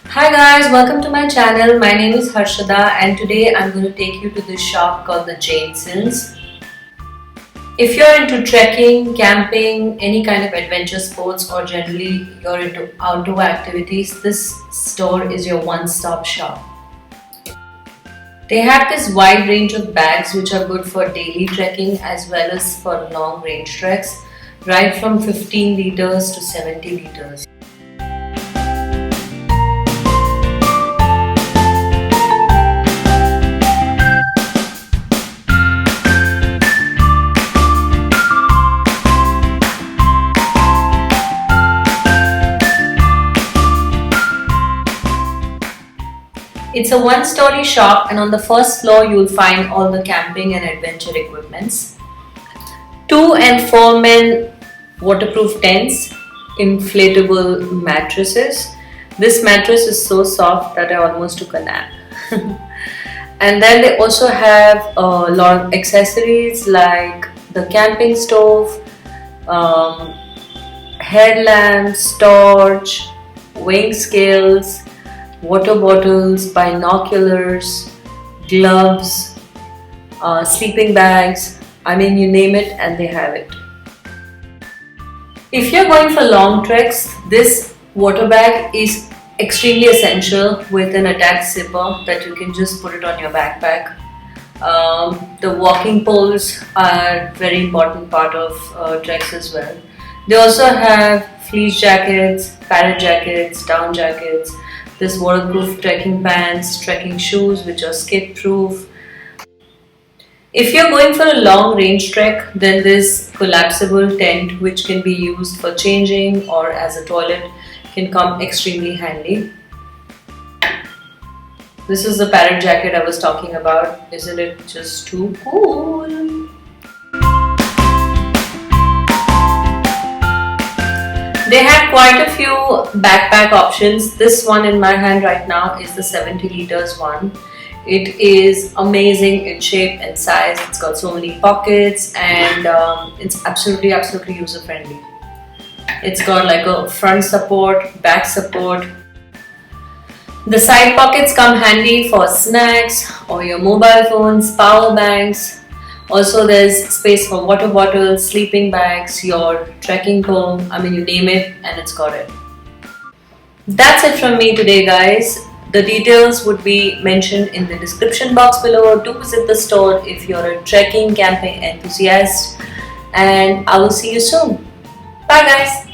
Hi guys, welcome to my channel. My name is Harshada and today I'm going to take you to this shop called the Jainsons. If you're into trekking, camping, any kind of adventure sports or generally you're into outdoor activities, this store is your one-stop shop. They have this wide range of bags which are good for daily trekking as well as for long range treks, right from 15 liters to 70 liters. It's a one-story shop and on the first floor you'll find all the camping and adventure equipments. 2 and 4 men waterproof tents, inflatable mattresses. This mattress is so soft that I almost took a nap. And then they also have a lot of accessories like the camping stove, headlamps, torch, weighing scales, water bottles, binoculars, gloves, sleeping bags. I mean, you name it and they have it. If you're going for long treks, this water bag is extremely essential with an attached zipper that you can just put it on your backpack. The walking poles are very important part of treks as well. They also have fleece jackets, parrot jackets, down jackets, this waterproof trekking pants, trekking shoes which are skid proof. If you're going for a long range trek, then this collapsible tent which can be used for changing or as a toilet can come extremely handy. This is the parrot jacket I was talking about. Isn't it just too cool? They have quite a few backpack options. This one in my hand right now is the 70 liters one. It is amazing in shape and size. It's got so many pockets and it's absolutely user friendly. It's got like a front support, back support. The side pockets come handy for snacks or your mobile phones, power banks. Also there's space for water bottles, sleeping bags, your trekking pole, I mean you name it and it's got it. That's it from me today guys. The details would be mentioned in the description box below. Do visit the store if you're a trekking, camping enthusiast and I will see you soon. Bye guys.